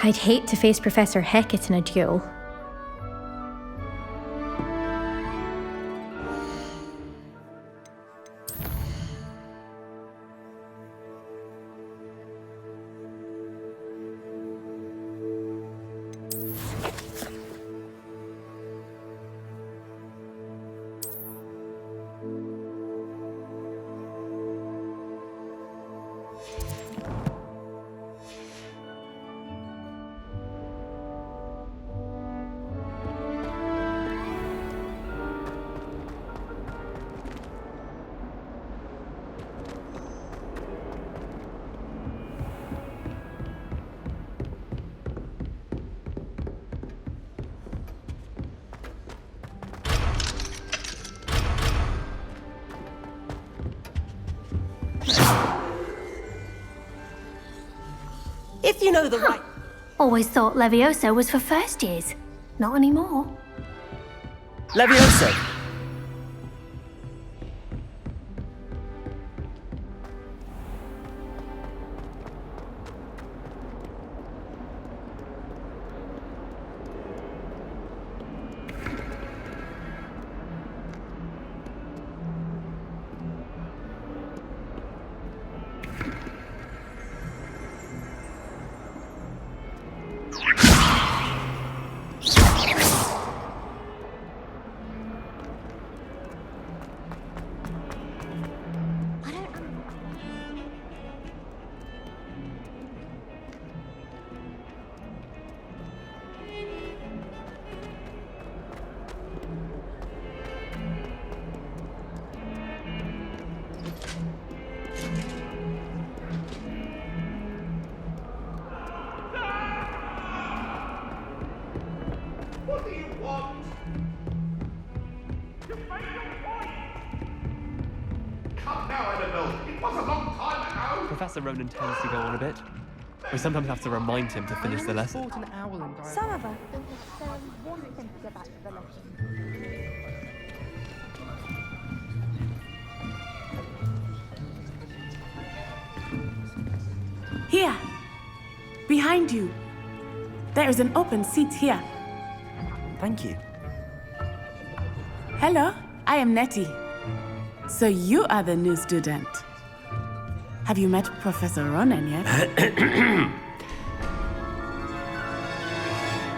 I'd hate to face Professor Hecat in a duel. If you know the right... Always thought Levioso was for first years. Not anymore. Levioso! What do you want? You made your point! Come now, Annabelle. It was a long time ago. Professor Ronen tends to go on a bit. We sometimes have to remind him to finish the lesson. Some of us want him to go back to the lesson. Here! Behind you! There is an open seat here. Thank you. Hello, I am Nettie. So you are the new student. Have you met Professor Ronen yet?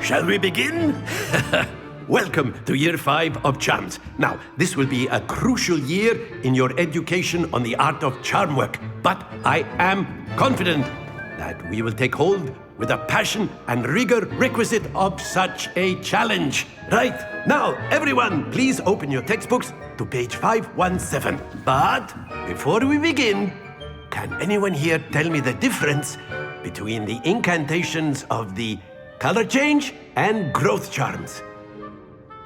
Shall we begin? Welcome to Year 5 of Charms. Now, this will be a crucial year in your education on the art of charm work, but I am confident that we will take hold with the passion and rigor requisite of such a challenge. Right, now, everyone, please open your textbooks to page 517. But before we begin, can anyone here tell me the difference between the incantations of the color change and growth charms?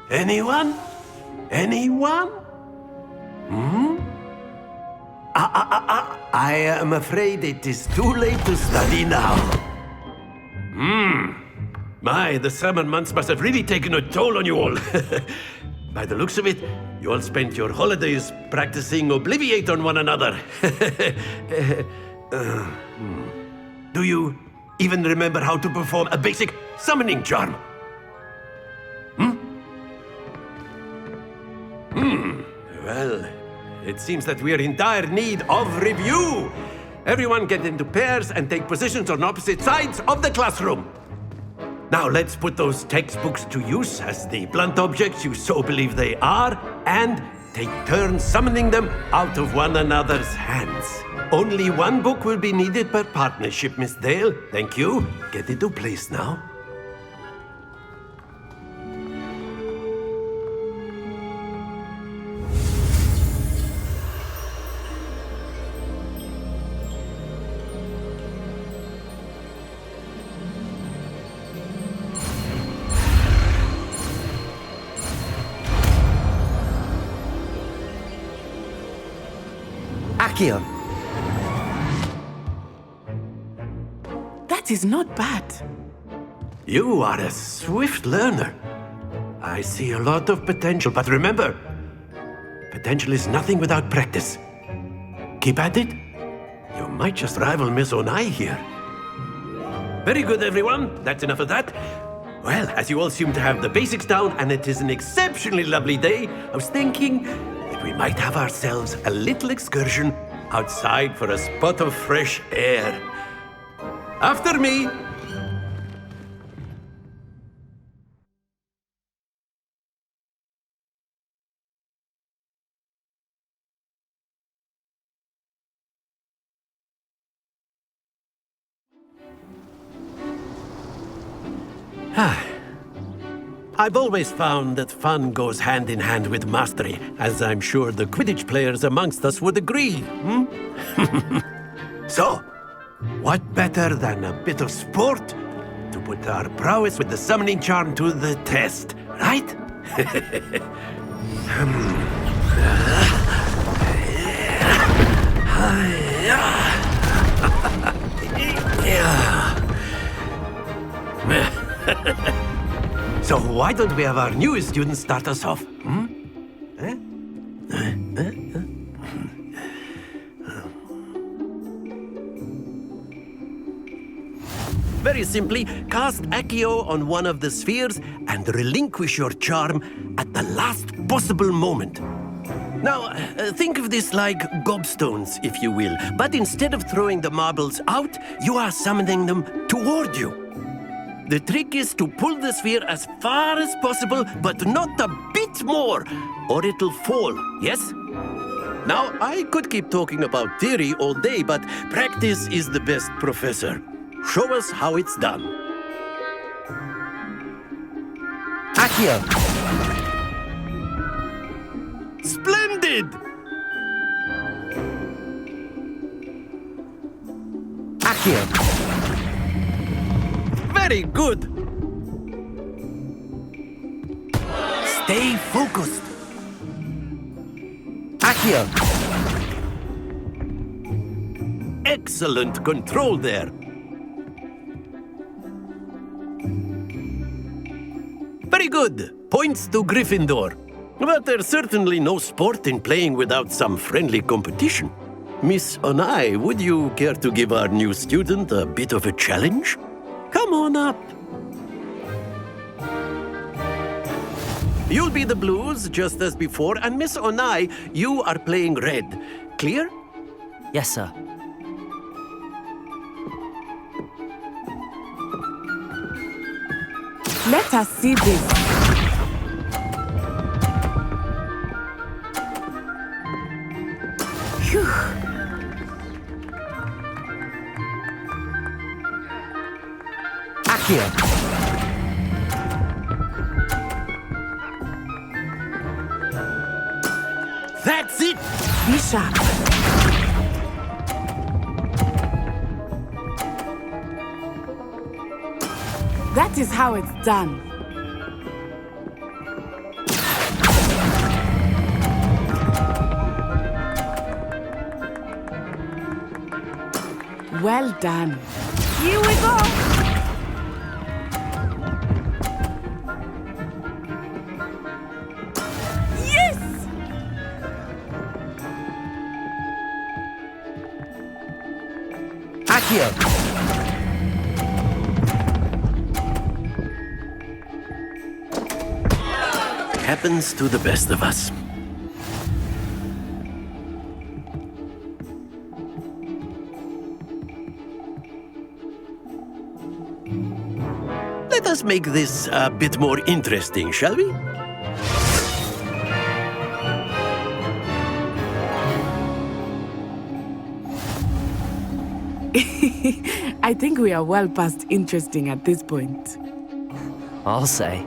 Anyone? Anyone? I am afraid it is too late to study now. My, the summer months must have really taken a toll on you all. By the looks of it, you all spent your holidays practicing Obliviate on one another. Do you even remember how to perform a basic summoning charm? Well, it seems that we are in dire need of review. Everyone get into pairs and take positions on opposite sides of the classroom. Now let's put those textbooks to use as the blunt objects you so believe they are, and take turns summoning them out of one another's hands. Only one book will be needed per partnership, Miss Dale. Thank you. Get into place now. Accio. That is not bad. You are a swift learner. I see a lot of potential, but remember, potential is nothing without practice. Keep at it. You might just rival Miss Onai here. Very good, everyone. That's enough of that. Well, as you all seem to have the basics down, and it is an exceptionally lovely day, I was thinking that we might have ourselves a little excursion outside for a spot of fresh air. After me. I've always found that fun goes hand in hand with mastery, as I'm sure the Quidditch players amongst us would agree. So, what better than a bit of sport to put our prowess with the summoning charm to the test, right? So why don't we have our newest student start us off? Very simply, cast Accio on one of the spheres and relinquish your charm at the last possible moment. Now, think of this like gobstones, if you will, but instead of throwing the marbles out, you are summoning them toward you. The trick is to pull the sphere as far as possible, but not a bit more, or it'll fall, yes? Now, I could keep talking about theory all day, but practice is the best professor. Show us how it's done. Accio! Splendid! Accio! Very good! Stay focused! Accio! Excellent control there! Very good! Points to Gryffindor. But there's certainly no sport in playing without some friendly competition. Miss Onai, would you care to give our new student a bit of a challenge? Come on up. You'll be the blues, just as before, and Miss Onai, you are playing red. Clear? Yes, sir. Let us see this. Phew. Accio! That's it! Be sharp. That is how it's done. Well done. Here we go. Yes! Accio! Happens to the best of us. Let us make this a bit more interesting, shall we? I think we are well past interesting at this point. I'll say.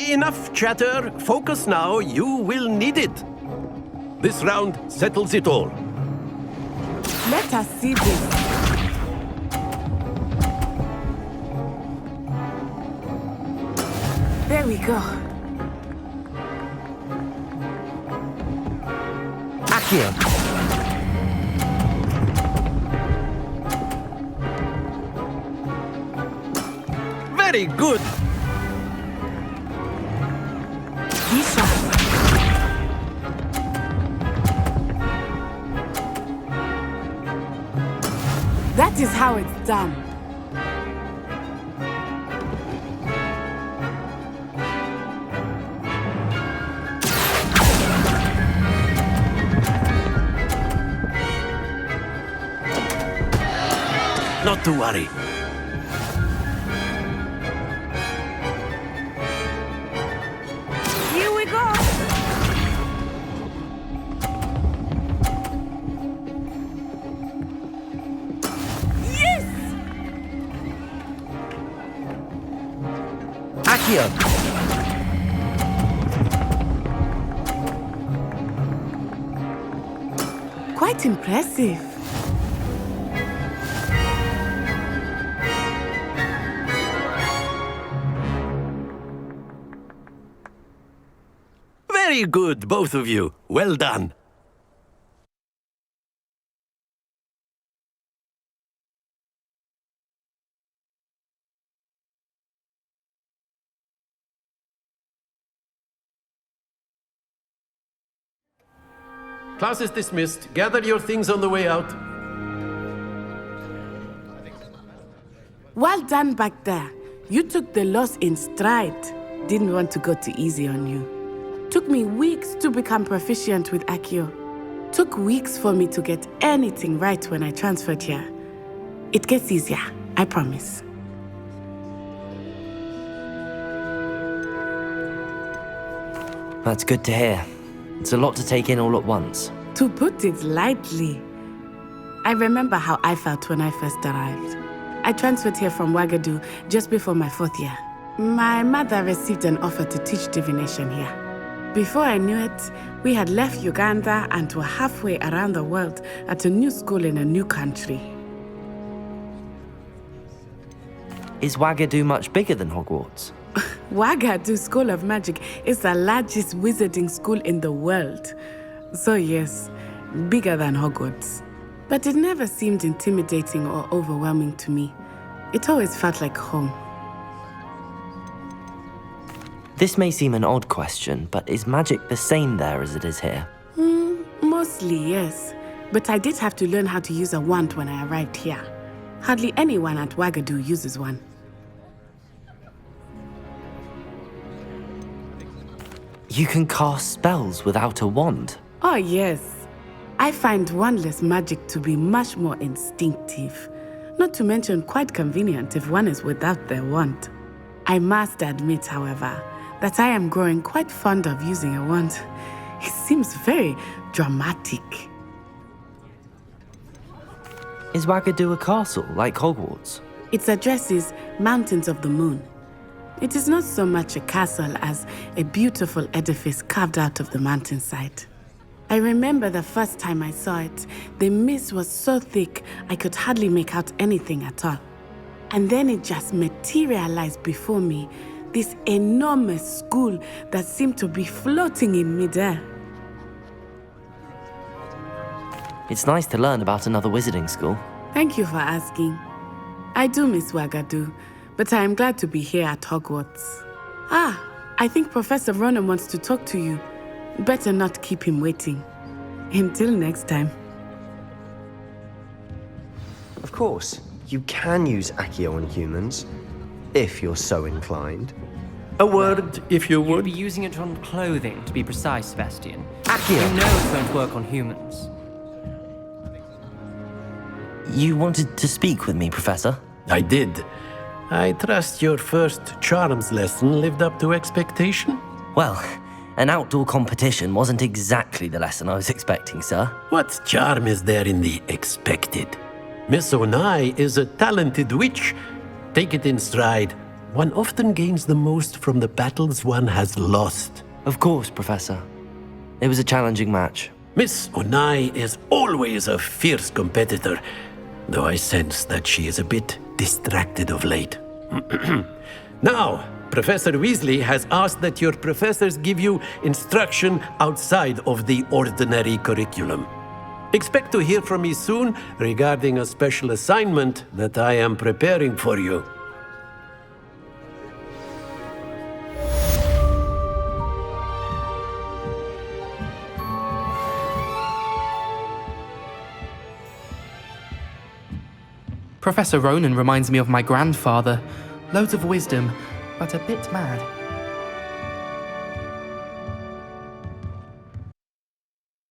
Enough chatter. Focus now. You will need it. This round settles it all. Let us see this. There we go. Accio! Very good! Be sharp. That is how it's done. Not to worry. Here we go! Yes! Accio! Quite impressive. Very good, both of you. Well done. Class is dismissed. Gather your things on the way out. Well done back there. You took the loss in stride. Didn't want to go too easy on you. Took me weeks to become proficient with Accio. Took weeks for me to get anything right when I transferred here. It gets easier, I promise. That's good to hear. It's a lot to take in all at once. To put it lightly, I remember how I felt when I first arrived. I transferred here from Ouagadougou just before my 4th year. My mother received an offer to teach divination here. Before I knew it, we had left Uganda and were halfway around the world at a new school in a new country. Is Ouagadougou much bigger than Hogwarts? Ouagadougou School of Magic is the largest wizarding school in the world. So yes, bigger than Hogwarts. But it never seemed intimidating or overwhelming to me. It always felt like home. This may seem an odd question, but is magic the same there as it is here? Mostly, yes. But I did have to learn how to use a wand when I arrived here. Hardly anyone at Ouagadougou uses one. You can cast spells without a wand. Oh, yes. I find wandless magic to be much more instinctive. Not to mention quite convenient if one is without their wand. I must admit, however, that I am growing quite fond of using a wand. It seems very dramatic. Is Ouagadougou a castle like Hogwarts? Its address is Mountains of the Moon. It is not so much a castle as a beautiful edifice carved out of the mountainside. I remember the first time I saw it, the mist was so thick I could hardly make out anything at all. And then it just materialized before me, this enormous school that seemed to be floating in midair. It's nice to learn about another wizarding school. Thank you for asking. I do miss Ouagadougou, but I am glad to be here at Hogwarts. I think Professor Ronen wants to talk to you. Better not keep him waiting. Until next time. Of course, you can use Accio on humans, if you're so inclined. A word, if you You'd would. be using it on clothing, to be precise, Sebastian. Accio! You know it won't work on humans. You wanted to speak with me, Professor? I did. I trust your first charms lesson lived up to expectation? Well, an outdoor competition wasn't exactly the lesson I was expecting, sir. What charm is there in the expected? Miss Onai is a talented witch. Take it in stride. One often gains the most from the battles one has lost. Of course, Professor. It was a challenging match. Miss Onai is always a fierce competitor, though I sense that she is a bit distracted of late. Now, Professor Weasley has asked that your professors give you instruction outside of the ordinary curriculum. Expect to hear from me soon regarding a special assignment that I am preparing for you. Professor Ronen reminds me of my grandfather. Loads of wisdom, but a bit mad.